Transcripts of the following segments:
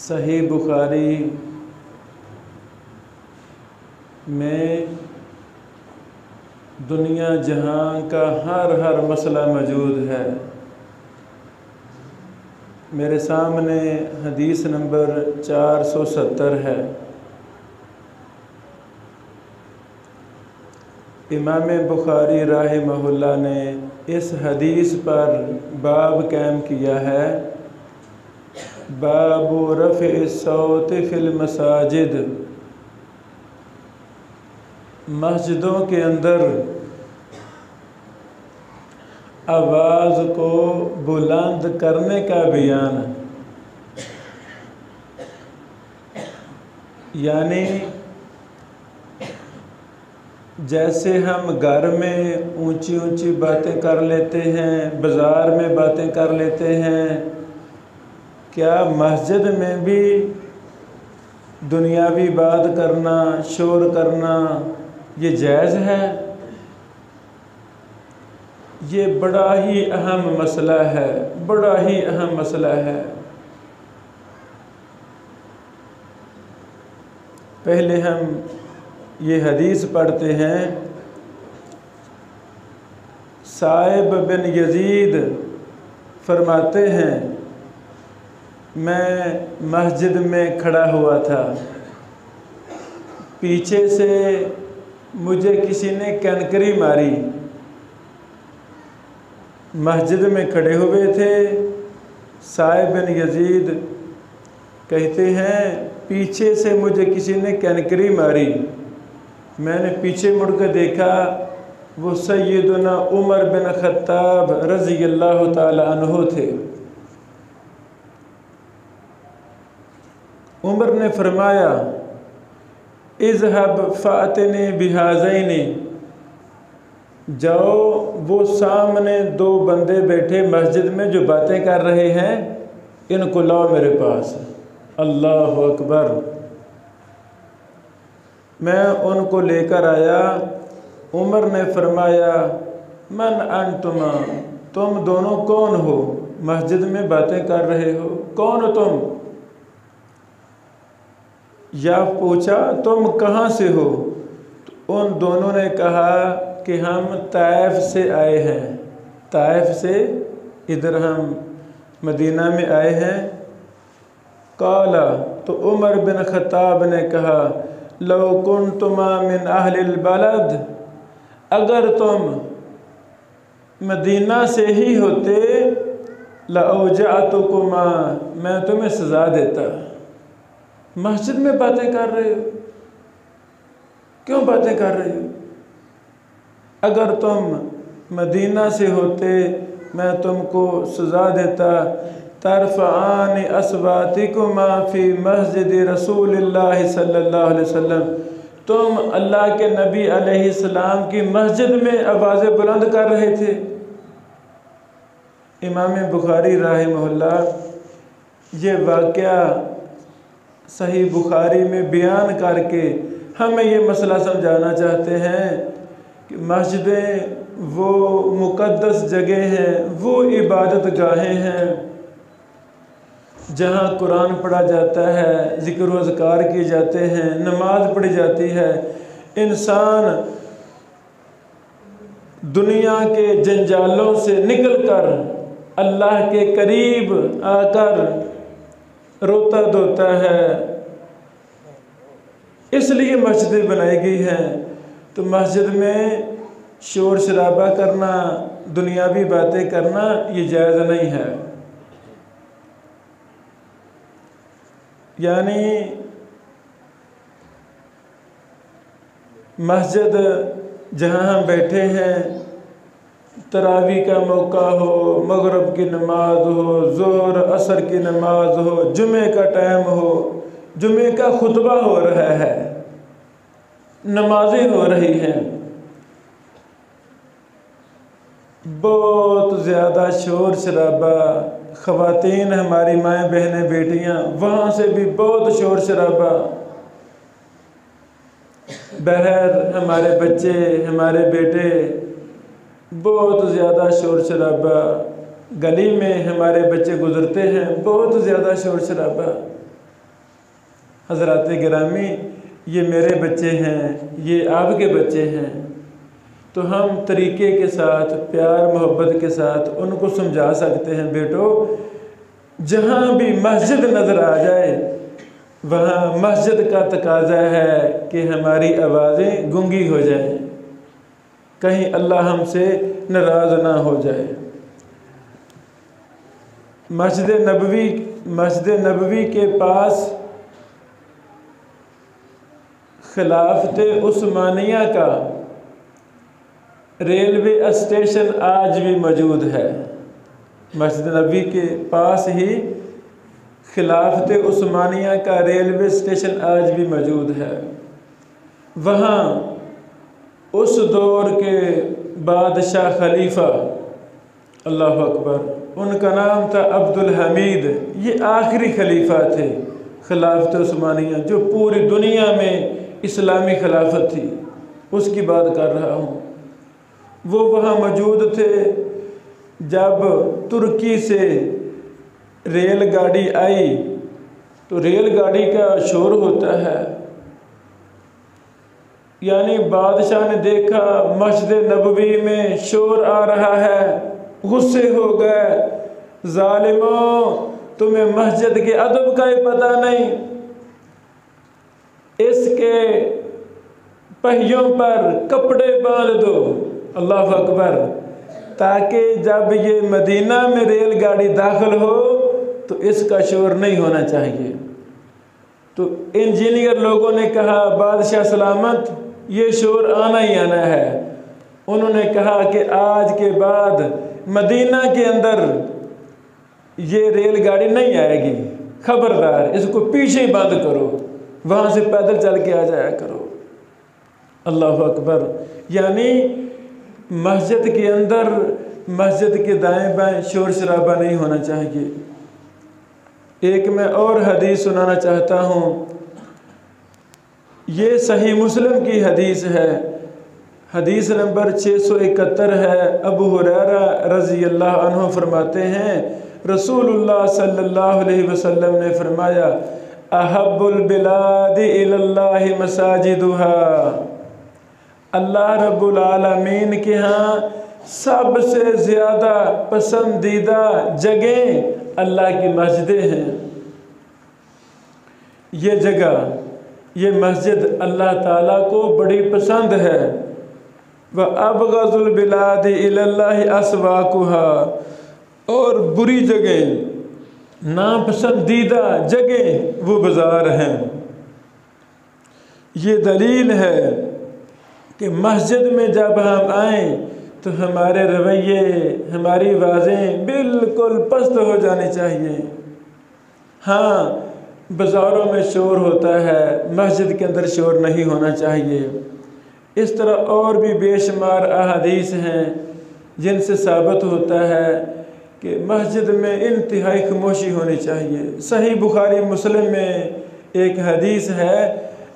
सही बुखारी में दुनिया जहां का हर मसला मौजूद है। मेरे सामने हदीस नंबर 470 है। इमाम बुखारी राहिमहुल्लाह ने इस हदीस पर बाब कायम किया है, बाबु रफ़्इ सौत फिल मसाजिद। मस्जिदों के अंदर आवाज़ को बुलंद करने का बयान, यानी जैसे हम घर में ऊंची ऊंची बातें कर लेते हैं, बाज़ार में बातें कर लेते हैं, क्या मस्जिद में भी दुनियावी बात करना, शोर करना ये जायज़ है? ये बड़ा ही अहम मसला है, बड़ा ही अहम मसला है। पहले हम ये हदीस पढ़ते हैं। साहिब बिन यजीद फरमाते हैं, मैं मस्जिद में खड़ा हुआ था, पीछे से मुझे किसी ने कनकरी मारी। मस्जिद में खड़े हुए थे। साहिब बिन यजीद कहते हैं, पीछे से मुझे किसी ने कनकरी मारी। मैंने पीछे मुड़ कर देखा, वो सैयदना उमर बिन खत्ताब रज़ियल्लाहु ताला अन्हु थे। उमर ने फरमाया, इज़हब फ़ातिनी बिहाज़ैनी, जाओ वो सामने दो बंदे बैठे मस्जिद में जो बातें कर रहे हैं, इनको लाओ मेरे पास। अल्लाहु अकबर। मैं उनको लेकर आया। उमर ने फरमाया, मन अंतुमा, तुम दोनों कौन हो? मस्जिद में बातें कर रहे हो, कौन हो तुम? या पूछा, तुम कहाँ से हो? तो उन दोनों ने कहा कि हम ताइफ से आए हैं, ताइफ से इधर हम मदीना में आए हैं। काला, तो उमर बिन खत्ताब ने कहा, लौ कुन्तुमा मिन अहलिल बलद, अगर तुम मदीना से ही होते, लऔजअतुकुमा, मैं तुम्हें सज़ा देता। मस्जिद में बातें कर रहे हो, क्यों बातें कर रहे हो? अगर तुम मदीना से होते, मैं तुमको सज़ा देता। तरफ़आन अस्वातिकुमा फ़ी मस्जिद रसूलिल्लाह सल्लल्लाहु अलैहि वसल्लम, तुम अल्लाह के नबी अलैहिस्सलाम की मस्जिद में आवाज़ें बुलंद कर रहे थे। इमाम बुखारी राहिमहुल्लाह ये वाक़या सही बुखारी में बयान करके हमें ये मसला समझाना चाहते हैं कि मस्जिदें वो मुक़द्दस जगह हैं, वो इबादत गाहें हैं जहाँ कुरान पढ़ा जाता है, ज़िक्र व अज़कार किए जाते हैं, नमाज पढ़ी जाती है। इंसान दुनिया के जंजालों से निकलकर अल्लाह के करीब आकर रोता धोता है, इसलिए मस्जिदें बनाई गई हैं। तो मस्जिद में शोर शराबा करना, दुनियावी बातें करना ये जायज़ नहीं है। यानी मस्जिद जहाँ हम बैठे हैं, तरावी का मौका हो, मगरिब की नमाज हो, ज़ोहर असर की नमाज हो, जुमे का टाइम हो, जुमे का खुतबा हो रहा है, नमाजें हो रही हैं, बहुत ज़्यादा शोर शराबा, ख़वातीन हमारी माएँ बहनें बेटियाँ, वहाँ से भी बहुत शोर शराबा, बहर हमारे बच्चे हमारे बेटे, बहुत ज़्यादा शोर शराबा, गली में हमारे बच्चे गुज़रते हैं, बहुत ज़्यादा शोर शराबा। हज़रात गिरामी, ये मेरे बच्चे हैं, ये आपके बच्चे हैं, तो हम तरीक़े के साथ, प्यार मोहब्बत के साथ उनको समझा सकते हैं, बेटो जहाँ भी मस्जिद नज़र आ जाए वहाँ मस्जिद का तकाज़ा है कि हमारी आवाज़ें गूंगी हो जाएं, कहीं अल्लाह हमसे नाराज़ ना हो जाए। मस्जिद नबवी के पास खिलाफत उस्मानिया का रेलवे स्टेशन आज भी मौजूद है। मस्जिद नबवी के पास ही खिलाफत उस्मानिया का रेलवे स्टेशन आज भी मौजूद है। वहाँ उस दौर के बादशाह खलीफा, अल्लाह अकबर, उनका नाम था अब्दुल हमीद। ये आखिरी खलीफा थे खिलाफत उस्मानिया, जो पूरी दुनिया में इस्लामी खिलाफत थी, उसकी बात कर रहा हूँ। वो वहाँ मौजूद थे जब तुर्की से रेलगाड़ी आई, तो रेलगाड़ी का शोर होता है, यानी बादशाह ने देखा मस्जिद नबवी में शोर आ रहा है, गुस्से हो गए, जालिमों तुम्हें मस्जिद के अदब का ही पता नहीं, इसके पहियों पर कपड़े बांध दो, अल्लाह अकबर, ताकि जब ये मदीना में रेलगाड़ी दाखिल हो तो इसका शोर नहीं होना चाहिए। तो इंजीनियर लोगों ने कहा बादशाह सलामत, ये शोर आना ही आना है। उन्होंने कहा कि आज के बाद मदीना के अंदर ये रेलगाड़ी नहीं आएगी, खबरदार इसको पीछे ही बंद करो, वहाँ से पैदल चल के आ जाया करो। अल्लाह अकबर। यानी मस्जिद के अंदर, मस्जिद के दाएं बाएं शोर शराबा नहीं होना चाहिए। एक मैं और हदीस सुनाना चाहता हूँ, ये सही मुस्लिम की हदीस है, हदीस नंबर 671 है। अबू हुरैरा रज़ी अल्लाह अन्हु फरमाते हैं, रसूलुल्लाह सल्लल्लाहु अलैहि वसल्लम ने फरमाया, अहब्बुल बिलादि इलल्लाहि मसाजिदुहा, अल्लाह रब्बुल आलमीन के यहाँ सबसे ज़्यादा पसंदीदा जगह अल्लाह की मस्जिदें हैं। ये जगह, ये मस्जिद अल्लाह ताला को बड़ी पसंद है। व अबग़ज़ुल बिलादि इलल्लाहि अस्वाकुहा, और बुरी जगह, नापसंदीदा जगह वो बाज़ार हैं। ये दलील है कि मस्जिद में जब हम आएँ तो हमारे रवैये, हमारी आवाज़ें बिल्कुल पस्त हो जानी चाहिए। हाँ, बाज़ारों में शोर होता है, मस्जिद के अंदर शोर नहीं होना चाहिए। इस तरह और भी बेशुमार अहादीस हैं जिनसे साबित होता है कि मस्जिद में इंतहाई खामोशी होनी चाहिए। सही बुखारी मुस्लिम में एक हदीस है,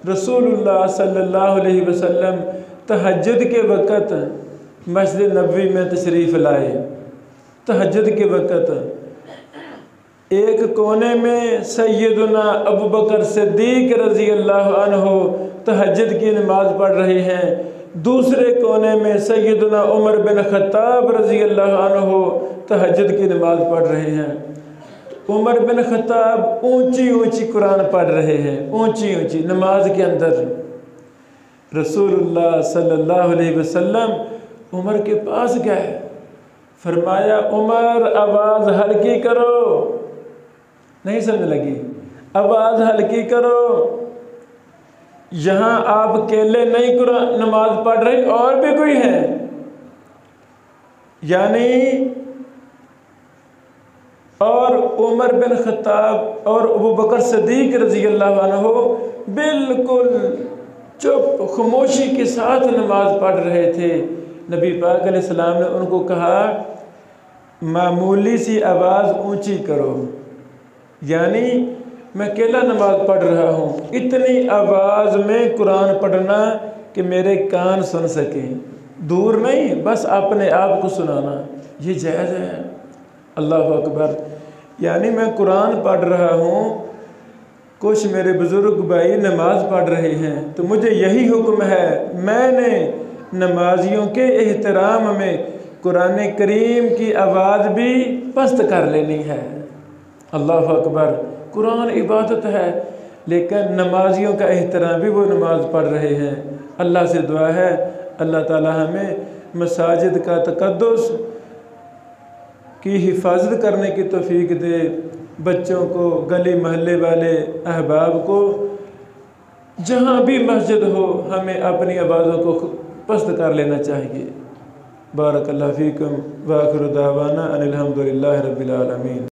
रसूलुल्लाह सल्लल्लाहु अलैहि वसल्लम तहज्जुद के वक़्त मस्जिद नबवी में तशरीफ़ लाए। तहज्जुद के वक़्त एक कोने में सैयदना अबू बकर सिद्दीक़ रज़ी अल्लाह अन्हु तहज्जुद की नमाज़ पढ़ रहे हैं, दूसरे कोने में सैयदना उमर बिन ख़त्ताब रज़ी अल्लाह अन्हु तहज्जुद की नमाज़ पढ़ रहे हैं। उमर बिन ख़त्ताब ऊंची ऊंची कुरान पढ़ रहे हैं, ऊंची ऊंची नमाज के अंदर। रसूलुल्लाह सल्लल्लाहु अलैहि वसल्लम उमर के पास गए, फरमाया उमर आवाज़ हल्की करो, नहीं समझ लगी, आवाज़ हल्की करो, यहाँ आप अकेले नहीं कुरान नमाज पढ़ रहे, और भी कोई है। यानी और उमर बिन ख़त्ताब और अबू बकर सिद्दीक़ रज़ी अल्लाह अन्हु बिल्कुल चुप खामोशी के साथ नमाज पढ़ रहे थे। नबी पाक अलैहिस्सलाम ने उनको कहा, मामूली सी आवाज़ ऊंची करो, यानी मैं अकेला नमाज पढ़ रहा हूँ, इतनी आवाज़ में कुरान पढ़ना कि मेरे कान सुन सकें, दूर नहीं, बस अपने आप को सुनाना, ये जायज़ है। अल्लाह अकबर। यानी मैं कुरान पढ़ रहा हूँ, कुछ मेरे बुज़ुर्ग भाई नमाज पढ़ रहे हैं तो मुझे यही हुक्म है, मैंने नमाजियों के एहतराम में कुरान करीम की आवाज़ भी पस्त कर लेनी है। अल्लाह अकबर। कुरान इबादत है, लेकिन नमाजियों का एहतराम भी वो नमाज पढ़ रहे हैं। अल्लाह से दुआ है अल्लाह ताला हमें मसाजिद का तक़द्दुस की हिफाजत करने की तौफीक दे। बच्चों को, गली मोहल्ले वाले अहबाब को, जहाँ भी मस्जिद हो हमें अपनी आवाज़ों को पस्त कर लेना चाहिए। बारकल्लाहु फीकुम व आखिरु दावाना अनिल हम्दुलिल्लाहि रब्बिल आलमीन।